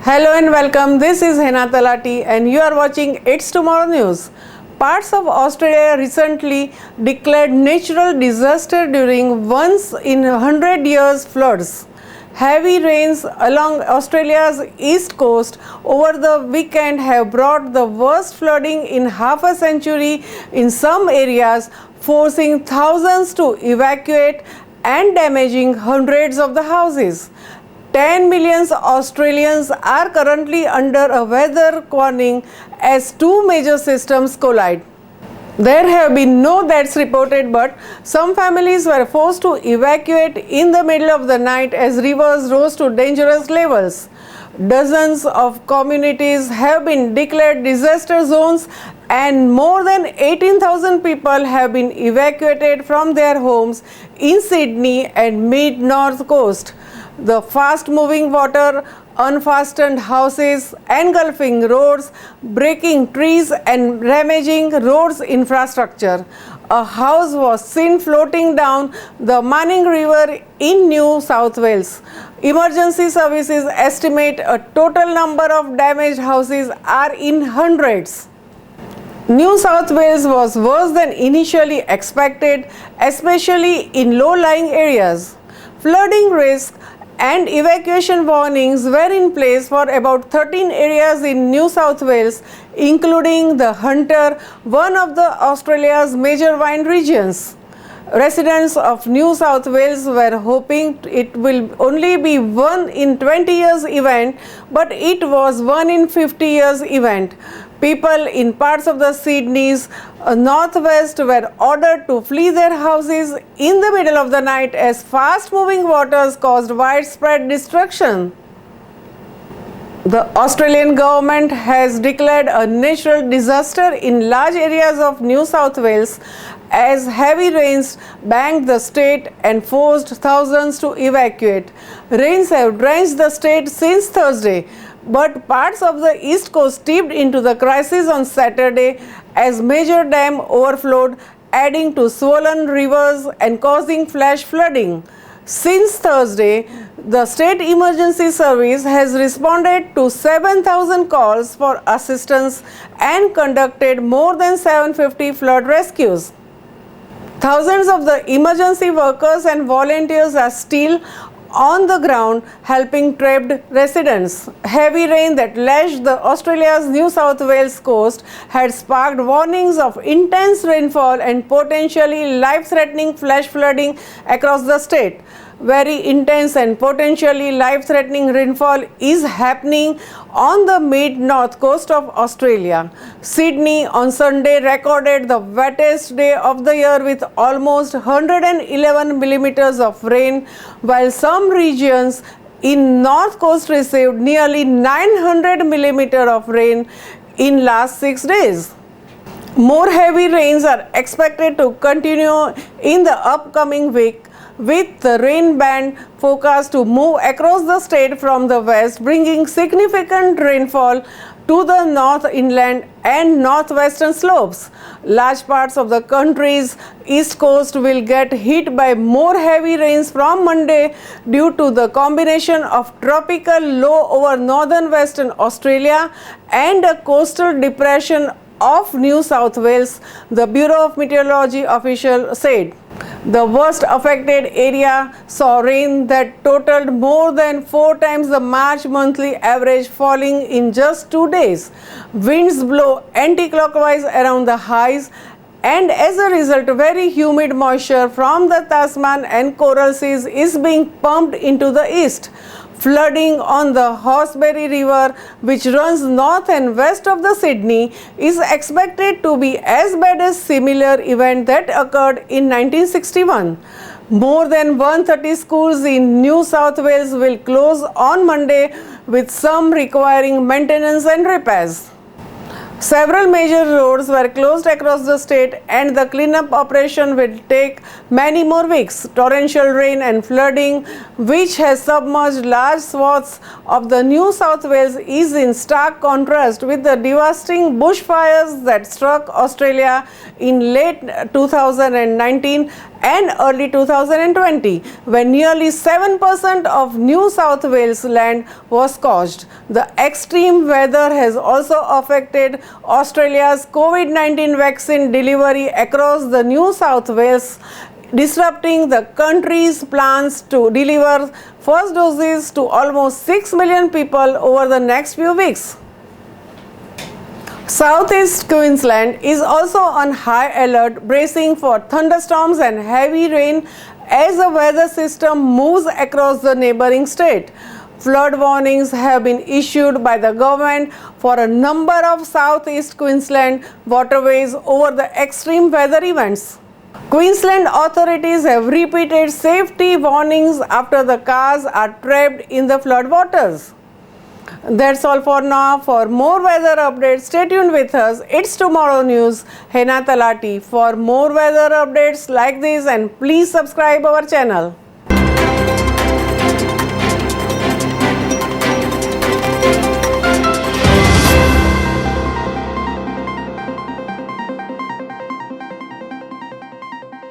Hello and welcome. This is Hena Talati and you are watching It's Tomorrow News. Parts of Australia recently declared natural disaster during once in 100 years floods. Heavy rains along Australia's east coast over the weekend have brought the worst flooding in half a century in some areas, forcing thousands to evacuate and damaging hundreds of the houses. 10 million Australians are currently under a weather warning as two major systems collide. There have been no deaths reported, but some families were forced to evacuate in the middle of the night as rivers rose to dangerous levels. Dozens of communities have been declared disaster zones and more than 18,000 people have been evacuated from their homes in Sydney and mid-north coast. The fast-moving water unfastened houses, engulfing roads, breaking trees and damaging roads infrastructure. A house was seen floating down the Manning River in New South Wales. Emergency services estimate a total number of damaged houses are in hundreds. New South Wales was worse than initially expected, especially in low-lying areas. Flooding risk and evacuation warnings were in place for about 13 areas in New South Wales, including the Hunter, one of Australia's major wine regions. Residents of New South Wales were hoping it will only be one in 20 years event, but it was one in 50 years event. People in parts of the Sydney's northwest were ordered to flee their houses in the middle of the night as fast-moving waters caused widespread destruction. The Australian government has declared a natural disaster in large areas of New South Wales as heavy rains banged the state and forced thousands to evacuate. Rains have drenched the state since Thursday, but parts of the east coast tipped into the crisis on Saturday as major dam overflowed, adding to swollen rivers and causing flash flooding. Since Thursday, the State Emergency Service has responded to 7,000 calls for assistance and conducted more than 750 flood rescues. Thousands of the emergency workers and volunteers are still on the ground helping trapped residents. Heavy rain that lashed the Australia's New South Wales coast had sparked warnings of intense rainfall and potentially life-threatening flash flooding across the state. Very intense and potentially life-threatening rainfall is happening on the mid-north coast of Australia. Sydney on Sunday recorded the wettest day of the year with almost 111 millimeters of rain, while some regions in North Coast received nearly 900 millimeters of rain in last 6 days. More heavy rains are expected to continue in the upcoming week, with the rain band forecast to move across the state from the west, bringing significant rainfall to the north inland and northwestern slopes. Large parts of the country's east coast will get hit by more heavy rains from Monday due to the combination of tropical low over northern Western Australia and a coastal depression of New South Wales, the Bureau of Meteorology official said. The worst affected area saw rain that totaled more than 4 times the March monthly average, falling in just 2 days. Winds blow anti-clockwise around the highs, and as a result, very humid moisture from the Tasman and Coral Seas is being pumped into the east. Flooding on the Horseberry River, which runs north and west of the Sydney, is expected to be as bad as similar event that occurred in 1961. More than 130 schools in New South Wales will close on Monday, with some requiring maintenance and repairs. Several major roads were closed across the state and the cleanup operation will take many more weeks. Torrential rain and flooding, which has submerged large swaths of the New South Wales, is in stark contrast with the devastating bushfires that struck Australia in late 2019 and early 2020, when nearly 7% of New South Wales land was scorched. The extreme weather has also affected Australia's COVID-19 vaccine delivery across the New South Wales, disrupting the country's plans to deliver first doses to almost 6 million people over the next few weeks. Southeast Queensland is also on high alert, bracing for thunderstorms and heavy rain as the weather system moves across the neighbouring state. Flood warnings have been issued by the government for a number of Southeast Queensland waterways over the extreme weather events. Queensland authorities have repeated safety warnings after the cars are trapped in the floodwaters. That's all for now. For more weather updates, stay tuned with us. It's Tomorrow News, Hena Talati. For more weather updates like this, and please subscribe our channel.